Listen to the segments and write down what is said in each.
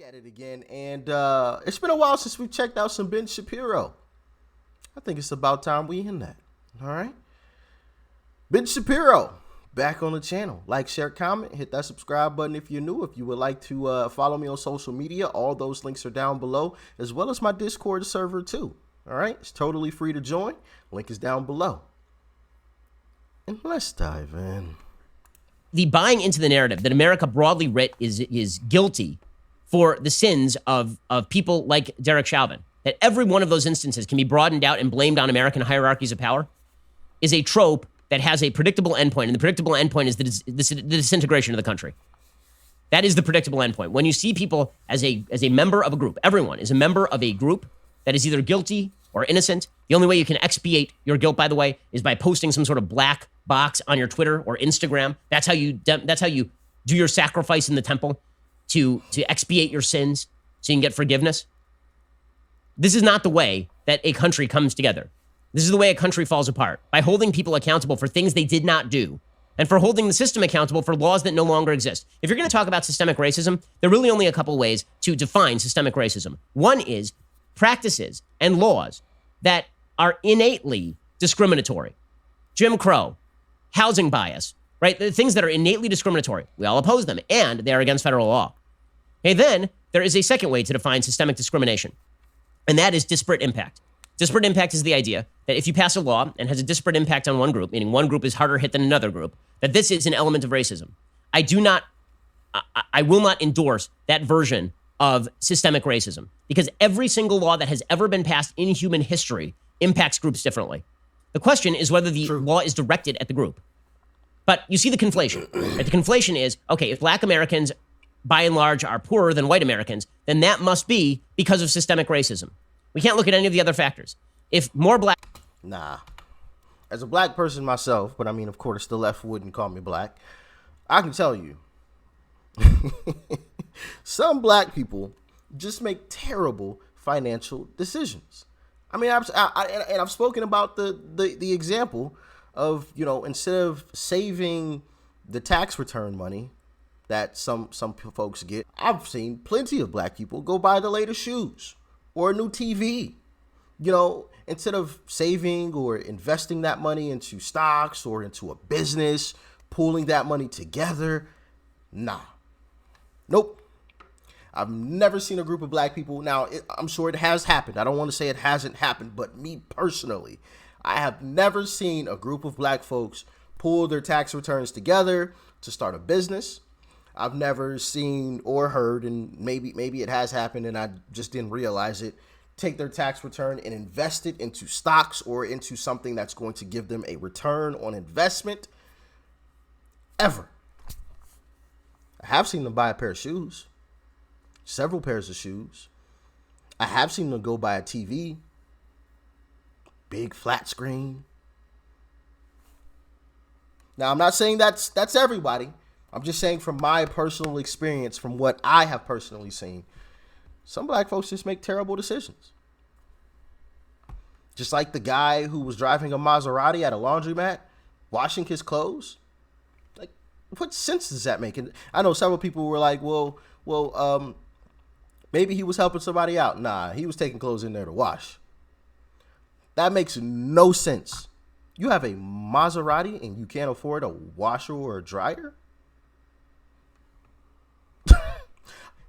At it again, and it's been a while since we checked out some Ben Shapiro. I think it's about time we in that. All right, Ben Shapiro back on the channel. Like, share, comment, hit that subscribe button if you're new. If you would like to follow me on social media, all those links are down below, as well as my Discord server too. All right, it's totally free to join. Link is down below. And let's dive in. The buying into the narrative that America broadly writ is guilty for the sins of people like Derek Chauvin, that every one of those instances can be broadened out and blamed on American hierarchies of power, is a trope that has a predictable endpoint, and the predictable endpoint is the disintegration of the country. That is the predictable endpoint. When you see people as a member of a group, everyone is a member of a group that is either guilty or innocent. The only way you can expiate your guilt, by the way, is by posting some sort of black box on your Twitter or Instagram. That's how you do your sacrifice in the temple to expiate your sins so you can get forgiveness. This is not the way that a country comes together. This is the way a country falls apart, by holding people accountable for things they did not do, and for holding the system accountable for laws that no longer exist. If you're going to talk about systemic racism, there are really only a couple ways to define systemic racism. One is practices and laws that are innately discriminatory. Jim Crow, housing bias, right? The things that are innately discriminatory. We all oppose them, and they are against federal law. Okay, then there is a second way to define systemic discrimination, and that is disparate impact. Disparate impact is the idea that if you pass a law and has a disparate impact on one group, meaning one group is harder hit than another group, that this is an element of racism. I will not endorse that version of systemic racism, because every single law that has ever been passed in human history impacts groups differently. The question is whether the law is directed at the group. But you see the conflation. Right? The conflation is, okay, if black Americans by and large are poorer than white Americans, then that must be because of systemic racism. We can't look at any of the other factors. If more black... Nah. As a black person myself, but I mean, of course, the left wouldn't call me black, I can tell you, some black people just make terrible financial decisions. I mean, I've spoken about the example of, you know, instead of saving the tax return money that some folks get, I've seen plenty of black people go buy the latest shoes or a new TV. You know, instead of saving or investing that money into stocks or into a business, pooling that money together, nah. Nope. I've never seen a group of black people. Now, I'm sure it has happened. I don't want to say it hasn't happened, but me personally, I have never seen a group of black folks pull their tax returns together to start a business. I've never seen or heard, and maybe it has happened and I just didn't realize it, take their tax return and invest it into stocks or into something that's going to give them a return on investment. Ever. I have seen them buy a pair of shoes, several pairs of shoes. I have seen them go buy a TV, big flat screen. Now, I'm not saying that's everybody. I'm just saying from my personal experience, from what I have personally seen, some black folks just make terrible decisions. Just like the guy who was driving a Maserati at a laundromat, washing his clothes. Like, what sense does that make? And I know several people were like, well, maybe he was helping somebody out. Nah, he was taking clothes in there to wash. That makes no sense. You have a Maserati and you can't afford a washer or a dryer?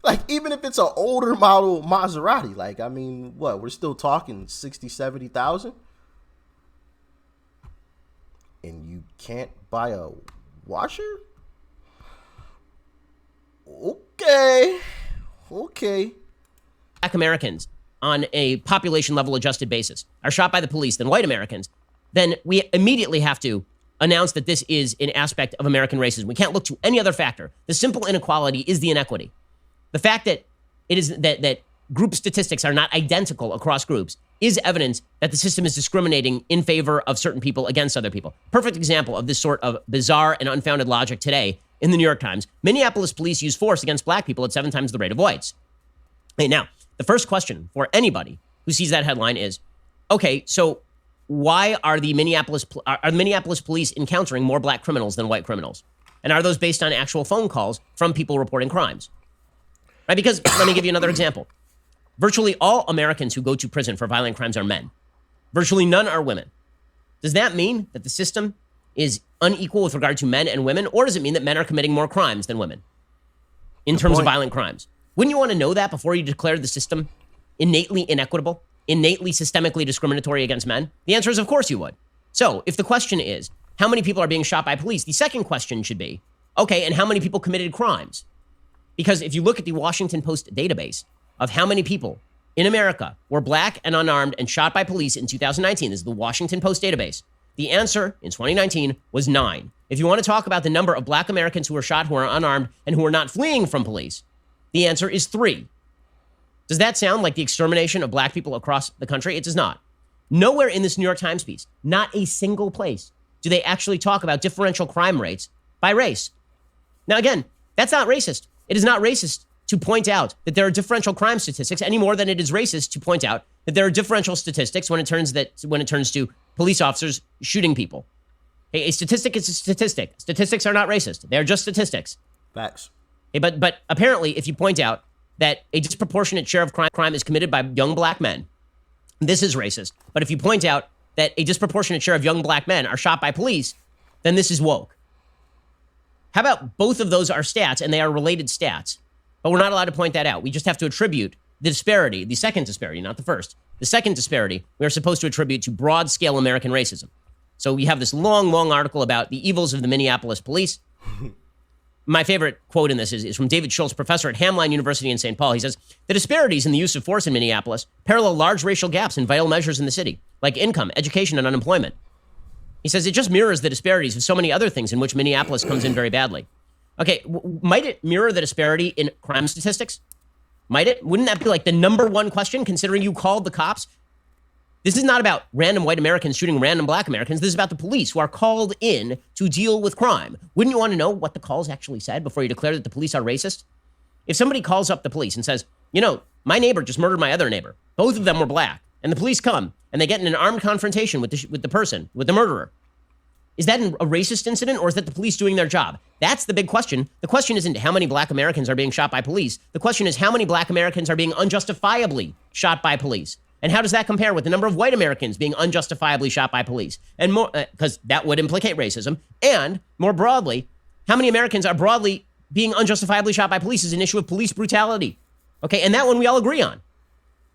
Like, even if it's an older model Maserati, like, I mean, what, we're still talking 60, 70,000? And you can't buy a washer? Okay. Black Americans on a population level adjusted basis are shot by the police than white Americans, then we immediately have to announce that this is an aspect of American racism. We can't look to any other factor. The simple inequality is the inequity. The fact that it is that group statistics are not identical across groups is evidence that the system is discriminating in favor of certain people against other people. Perfect example of this sort of bizarre and unfounded logic today in the New York Times. Minneapolis police use force against black people at 7 times the rate of whites. Hey, now, the first question for anybody who sees that headline is, okay, so why are the Minneapolis police encountering more black criminals than white criminals? And are those based on actual phone calls from people reporting crimes? right? Because let me give you another example. Virtually all Americans who go to prison for violent crimes are men. Virtually none are women. Does that mean that the system is unequal with regard to men and women, or does it mean that men are committing more crimes than women in terms of violent crimes? Wouldn't you want to know that before you declare the system innately inequitable, innately systemically discriminatory against men? The answer is, of course you would. So if the question is, how many people are being shot by police? The second question should be, okay, and how many people committed crimes? Because if you look at the Washington Post database of how many people in America were black and unarmed and shot by police in 2019, this is the Washington Post database, the answer in 2019 was 9. If you want to talk about the number of black Americans who were shot who are unarmed and who are not fleeing from police, the answer is 3. Does that sound like the extermination of black people across the country? It does not. Nowhere in this New York Times piece, not a single place, do they actually talk about differential crime rates by race. Now, again, that's not racist. It is not racist to point out that there are differential crime statistics any more than it is racist to point out that there are differential statistics when it turns to police officers shooting people. A statistic is a statistic. Statistics are not racist. They are just statistics. Facts. But apparently, if you point out that a disproportionate share of crime is committed by young black men, this is racist. But if you point out that a disproportionate share of young black men are shot by police, then this is woke. How about both of those are stats and they are related stats? But we're not allowed to point that out. We just have to attribute the disparity, the second disparity, not the first. The second disparity, we are supposed to attribute to broad-scale American racism. So we have this long, long article about the evils of the Minneapolis police. My favorite quote in this is from David Schultz, professor at Hamline University in St. Paul. He says, the disparities in the use of force in Minneapolis parallel large racial gaps in vital measures in the city, like income, education, and unemployment. He says it just mirrors the disparities of so many other things in which Minneapolis comes in very badly. Okay, might it mirror the disparity in crime statistics? Might it? Wouldn't that be like the number one question, considering you called the cops? This is not about random white Americans shooting random black Americans. This is about the police who are called in to deal with crime. Wouldn't you want to know what the calls actually said before you declare that the police are racist? If somebody calls up the police and says, you know, my neighbor just murdered my other neighbor. Both of them were black. And the police come and they get in an armed confrontation with the murderer. Is that a racist incident, or is that the police doing their job? That's the big question. The question isn't how many black Americans are being shot by police. The question is how many black Americans are being unjustifiably shot by police. And how does that compare with the number of white Americans being unjustifiably shot by police? And more, because that would implicate racism. And more broadly, how many Americans are broadly being unjustifiably shot by police is an issue of police brutality. Okay, and that one we all agree on.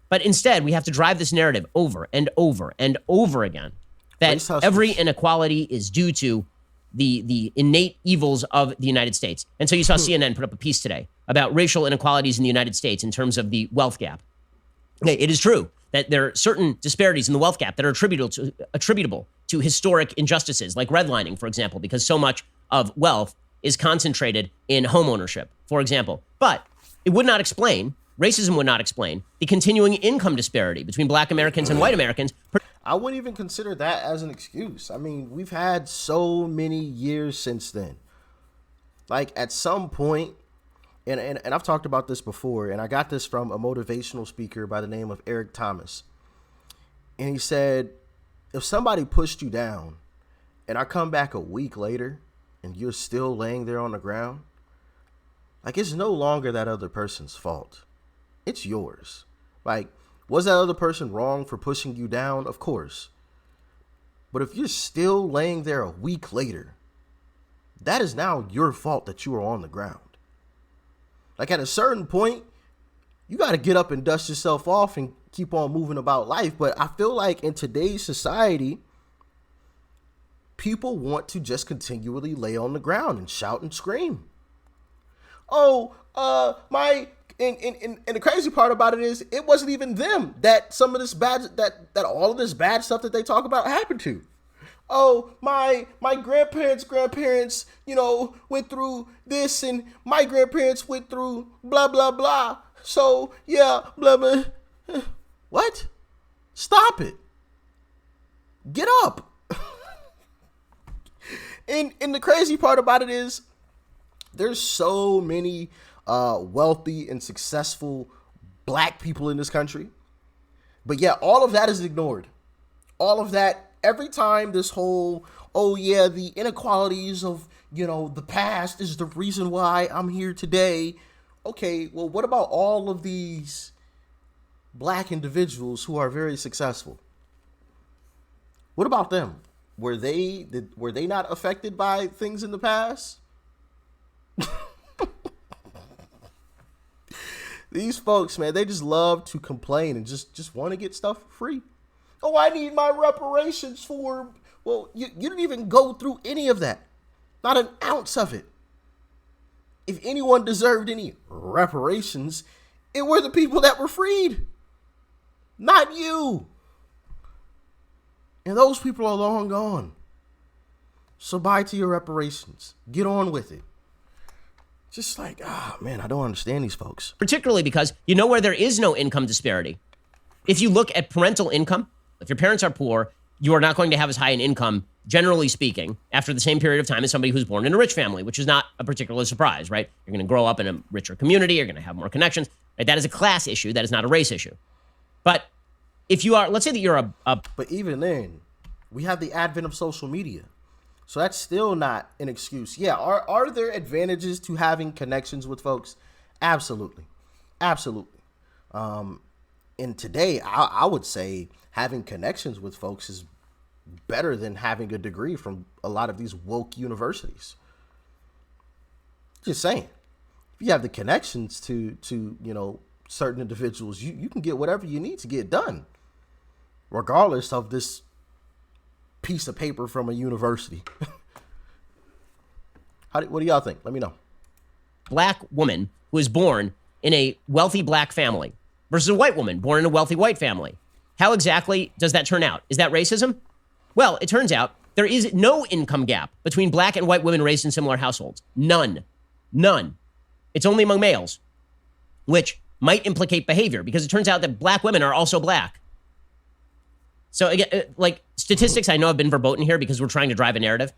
But instead, we have to drive this narrative over and over and over again that every inequality is due to the innate evils of the United States. And so you saw CNN put up a piece today about racial inequalities in the United States in terms of the wealth gap. Okay, it is true that there are certain disparities in the wealth gap that are attributable to historic injustices, like redlining, for example, because so much of wealth is concentrated in home ownership, for example. But it would not explain, racism would not explain, the continuing income disparity between black Americans and white Americans. I wouldn't even consider that as an excuse. I mean, we've had so many years since then. Like, at some point, and I've talked about this before, and I got this from a motivational speaker by the name of Eric Thomas. And he said, if somebody pushed you down and I come back a week later and you're still laying there on the ground, like, it's no longer that other person's fault. It's yours. Like, was that other person wrong for pushing you down? Of course. But if you're still laying there a week later, that is now your fault that you are on the ground. Like, at a certain point, you got to get up and dust yourself off and keep on moving about life. But I feel like in today's society, people want to just continually lay on the ground and shout and scream. Oh, and the crazy part about it is it wasn't even them that some of this bad, that all of this bad stuff that they talk about happened to. Oh, my grandparents, went through this, and my grandparents went through blah, blah, blah. So, yeah, blah, blah. What? Stop it. Get up. And the crazy part about it is there's so many wealthy and successful black people in this country. But yeah, all of that is ignored. All of that. Every time this whole, the inequalities of, the past is the reason why I'm here today. okay, well, what about all of these black individuals who are very successful? What about them? Were they not affected by things in the past? These folks, man, they just love to complain and just want to get stuff for free. Oh, I need my reparations for... Well, you didn't even go through any of that. Not an ounce of it. If anyone deserved any reparations, it were the people that were freed. Not you. And those people are long gone. So bye to your reparations. Get on with it. Just like, man, I don't understand these folks. Particularly because you know where there is no income disparity. If you look at parental income, if your parents are poor, you are not going to have as high an income, generally speaking, after the same period of time as somebody who's born in a rich family, which is not a particular surprise, right? You're going to grow up in a richer community. You're going to have more connections. Right? That is a class issue. That is not a race issue. But if you are, let's say that you're But even then, we have the advent of social media. So that's still not an excuse. Yeah, are there advantages to having connections with folks? Absolutely. Absolutely. And today, I would say having connections with folks is better than having a degree from a lot of these woke universities. Just saying. If you have the connections to certain individuals, you can get whatever you need to get done, regardless of this piece of paper from a university. What do y'all think? Let me know. Black woman who is born in a wealthy black family versus a white woman born in a wealthy white family. How exactly does that turn out? Is that racism? Well, it turns out there is no income gap between black and white women raised in similar households. None. It's only among males, which might implicate behavior because it turns out that black women are also black. So again, like statistics, I know have been verboten here because we're trying to drive a narrative.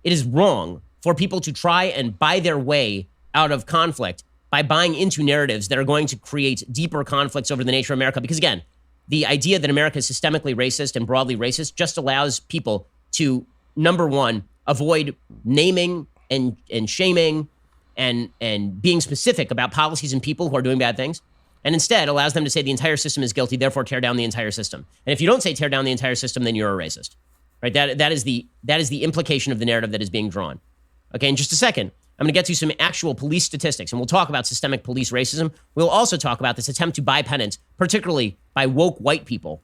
It is wrong for people to try and buy their way out of conflict by buying into narratives that are going to create deeper conflicts over the nature of America. Because again, the idea that America is systemically racist and broadly racist just allows people to, number one, avoid naming and shaming and being specific about policies and people who are doing bad things. And instead allows them to say the entire system is guilty, therefore tear down the entire system. And if you don't say tear down the entire system, then you're a racist, right? That is the implication of the narrative that is being drawn. Okay, in just a second, I'm going to get to some actual police statistics, and we'll talk about systemic police racism. We'll also talk about this attempt to buy penance, particularly by woke white people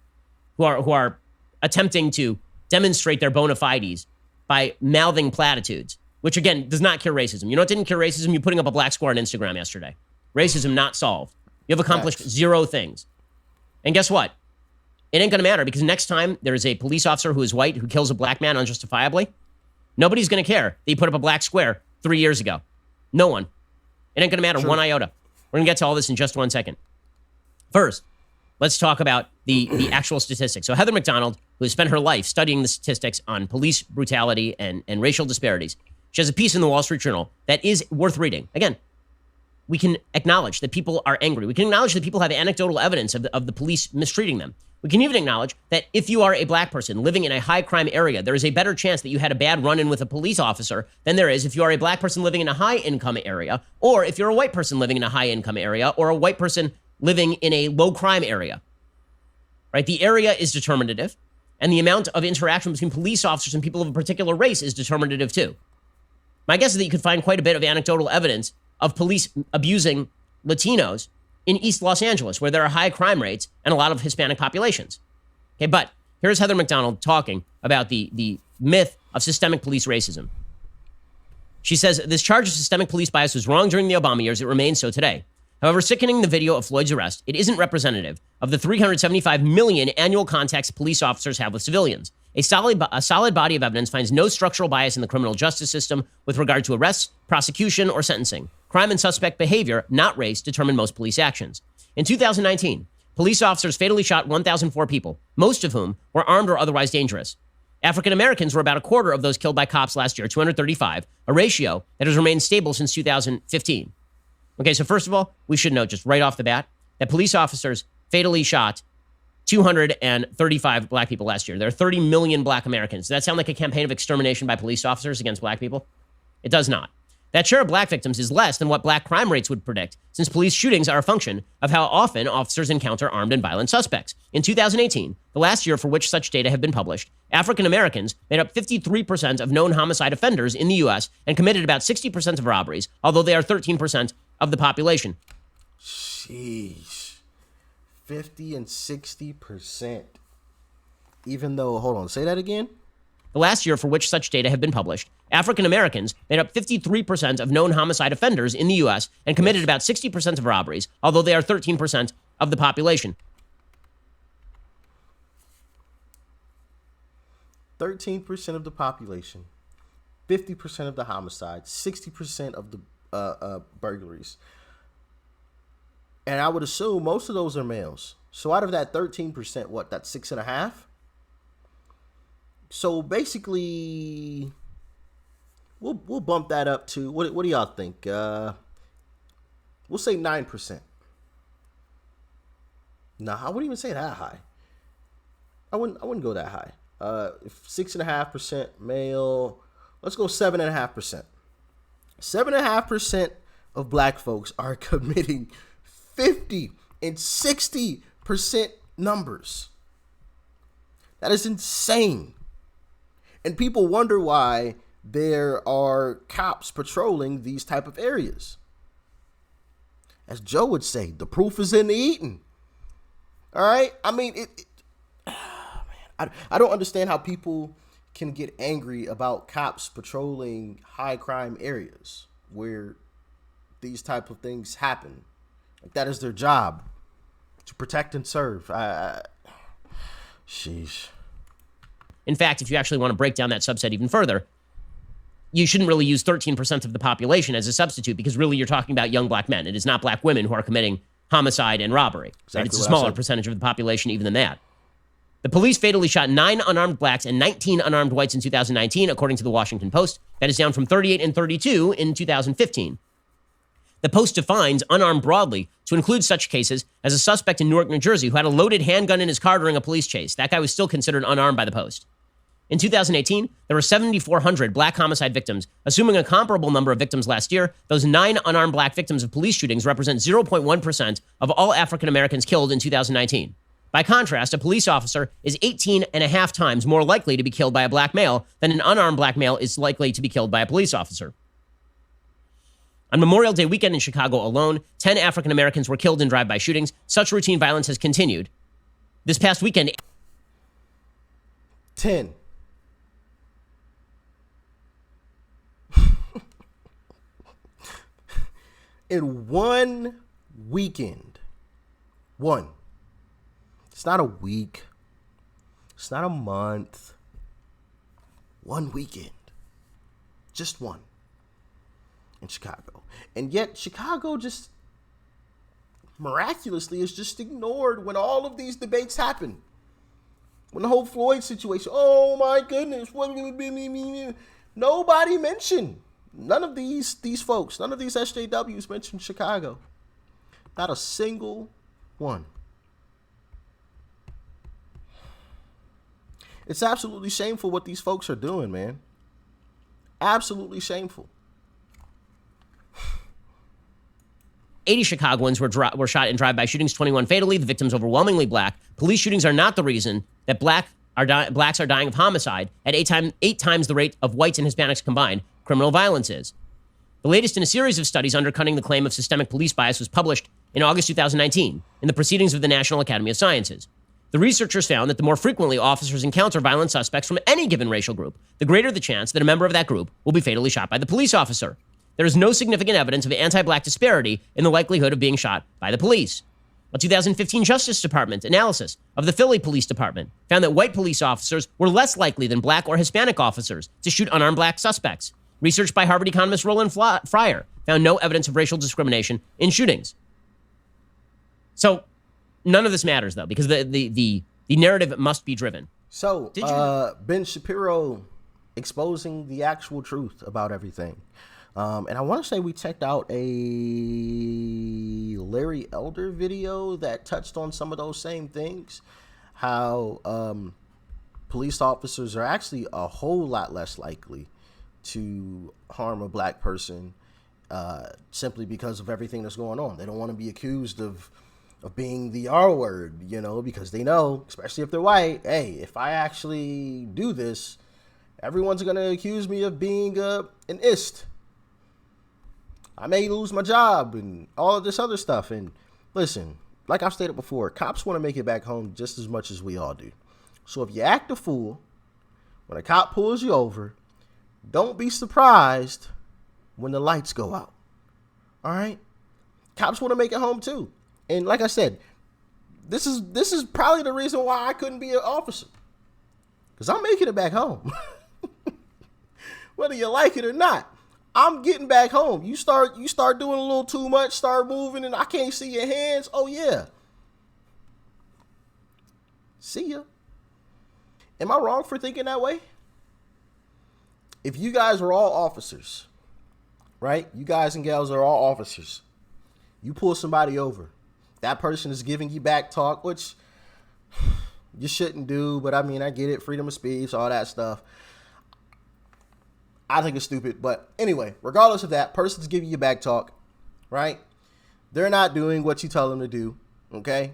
who are attempting to demonstrate their bona fides by mouthing platitudes, which again does not cure racism. You know what didn't cure racism? You putting up a black square on Instagram yesterday. Racism not solved. You have accomplished zero things. And guess what? It ain't going to matter because next time there is a police officer who is white who kills a black man unjustifiably, nobody's going to care that you put up a black square 3 years ago. No one. It ain't going to matter one iota. We're going to get to all this in just 1 second. First, let's talk about the actual statistics. So Heather McDonald, who has spent her life studying the statistics on police brutality and racial disparities, she has a piece in the Wall Street Journal that is worth reading. Again, we can acknowledge that people are angry. We can acknowledge that people have anecdotal evidence of the police mistreating them. We can even acknowledge that if you are a black person living in a high crime area, there is a better chance that you had a bad run-in with a police officer than there is if you are a black person living in a high income area, or if you're a white person living in a high income area, or a white person living in a low crime area. Right? The area is determinative, and the amount of interaction between police officers and people of a particular race is determinative too. My guess is that you could find quite a bit of anecdotal evidence of police abusing Latinos in East Los Angeles, where there are high crime rates and a lot of Hispanic populations. Okay, but here's Heather McDonald talking about the myth of systemic police racism. She says, this charge of systemic police bias was wrong during the Obama years. It remains so today. However, sickening the video of Floyd's arrest, it isn't representative of the 375 million annual contacts police officers have with civilians. A solid body of evidence finds no structural bias in the criminal justice system with regard to arrests, prosecution, or sentencing. Crime and suspect behavior, not race, determine most police actions. In 2019, police officers fatally shot 1,004 people, most of whom were armed or otherwise dangerous. African Americans were about a quarter of those killed by cops last year, 235, a ratio that has remained stable since 2015. Okay, so first of all, we should note just right off the bat that police officers fatally shot 235 black people last year. There are 30 million black Americans. Does that sound like a campaign of extermination by police officers against black people? It does not. That share of black victims is less than what black crime rates would predict, since police shootings are a function of how often officers encounter armed and violent suspects. In 2018, the last year for which such data have been published, African Americans made up 53% of known homicide offenders in the U.S. and committed about 60% of robberies, although they are 13% of the population. Sheesh. 50 and 60%. Even though, hold on, say that again? The last year for which such data have been published, African Americans made up 53% of known homicide offenders in the U.S. and committed about 60% of robberies, although they are 13% of the population. 13% of the population, 50% of the homicides, 60% of the burglaries. And I would assume most of those are males. So out of that 13%, what, that's 6.5%? So basically, we'll bump that up to, what do y'all think? We'll say 9%. Nah, I wouldn't even say that high. I wouldn't go that high. 6.5% male. Let's go 7.5%. 7.5% of black folks are committing 50 and 60% numbers. That is insane. And people wonder why there are cops patrolling these type of areas. As Joe would say, the proof is in the eating. All right? I mean, I don't understand how people can get angry about cops patrolling high crime areas where these type of things happen. Like, that is their job, to protect and serve. Sheesh. In fact, if you actually want to break down that subset even further, you shouldn't really use 13% of the population as a substitute, because really you're talking about young black men. It is not black women who are committing homicide and robbery. Exactly. Right? It's a smaller percentage of the population even than that. The police fatally shot 9 unarmed blacks and 19 unarmed whites in 2019, according to the Washington Post. That is down from 38 and 32 in 2015. The Post defines unarmed broadly to include such cases as a suspect in Newark, New Jersey, who had a loaded handgun in his car during a police chase. That guy was still considered unarmed by the Post. In 2018, there were 7,400 black homicide victims. Assuming a comparable number of victims last year, those 9 unarmed black victims of police shootings represent 0.1% of all African Americans killed in 2019. By contrast, a police officer is 18.5 times more likely to be killed by a black male than an unarmed black male is likely to be killed by a police officer. On Memorial Day weekend in Chicago alone, 10 African Americans were killed in drive-by shootings. Such routine violence has continued. This past weekend, 10. In one weekend. One. It's not a week. It's not a month. One weekend. Just one. In Chicago. And yet Chicago just miraculously is just ignored when all of these debates happen. When the whole Floyd situation, oh my goodness, what will it be? Nobody mentioned. None of these folks, none of these SJWs mentioned Chicago. Not a single one. It's absolutely shameful what these folks are doing, man. Absolutely shameful. 80 Chicagoans were shot in drive-by shootings, 21 fatally, the victims overwhelmingly black. Police shootings are not the reason that blacks are dying of homicide at 8 times the rate of whites and Hispanics combined. Criminal violence is. The latest in a series of studies undercutting the claim of systemic police bias was published in August 2019 in the Proceedings of the National Academy of Sciences. The researchers found that the more frequently officers encounter violent suspects from any given racial group, the greater the chance that a member of that group will be fatally shot by the police officer. There is no significant evidence of anti-black disparity in the likelihood of being shot by the police. A 2015 Justice Department analysis of the Philly Police Department found that white police officers were less likely than black or Hispanic officers to shoot unarmed black suspects. Research by Harvard economist Roland Fryer found no evidence of racial discrimination in shootings. So none of this matters, though, because the narrative must be driven. So Ben Shapiro exposing the actual truth about everything. And I want to say we checked out a Larry Elder video that touched on some of those same things. How police officers are actually a whole lot less likely to harm a black person simply because of everything that's going on. They don't want to be accused of being the R word, because they know, especially if they're white, hey, if I actually do this, everyone's going to accuse me of being an ist. I may lose my job and all of this other stuff. And listen, like I've stated before, cops want to make it back home just as much as we all do. So if you act a fool, when a cop pulls you over, don't be surprised when the lights go out. All right? Cops want to make it home too. And like I said, this is probably the reason why I couldn't be an officer. Because I'm making it back home. Whether you like it or not, I'm getting back home. You start doing a little too much, start moving, and I can't see your hands. Oh, yeah. See ya. Am I wrong for thinking that way? If you guys are all officers, right? You guys and gals are all officers. You pull somebody over. That person is giving you back talk, which you shouldn't do. But I mean, I get it. Freedom of speech, all that stuff. I think it's stupid. But anyway, regardless of that, person's giving you back talk, right? They're not doing what you tell them to do, okay?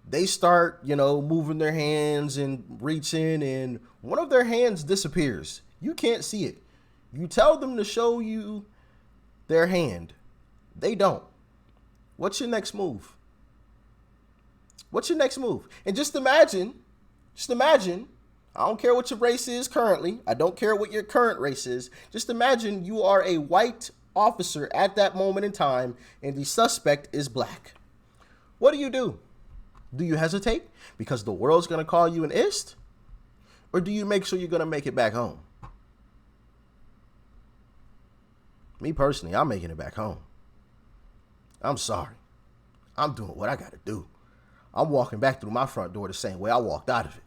They start, moving their hands and reaching, and one of their hands disappears. You can't see it. You tell them to show you their hand. They don't. What's your next move? What's your next move? And just imagine, I don't care what your race is currently. I don't care what your current race is. Just imagine you are a white officer at that moment in time and the suspect is black. What do? Do you hesitate because the world's going to call you an ist? Or do you make sure you're going to make it back home? Me personally, I'm making it back home. I'm sorry. I'm doing what I got to do. I'm walking back through my front door the same way I walked out of it.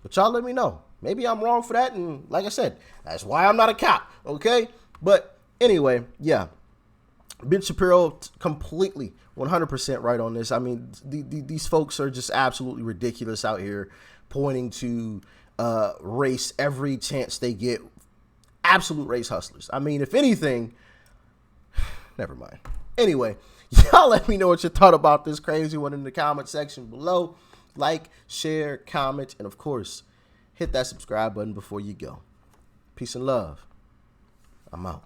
But y'all let me know. Maybe I'm wrong for that. And like I said, that's why I'm not a cop. Okay? But anyway, yeah. Ben Shapiro completely 100% right on this. I mean, these folks are just absolutely ridiculous out here pointing to race every chance they get. Absolute race hustlers. I mean, if anything, never mind. Anyway, y'all let me know what you thought about this crazy one in the comment section below. Like, share, comment, and of course, hit that subscribe button before you go. Peace and love. I'm out.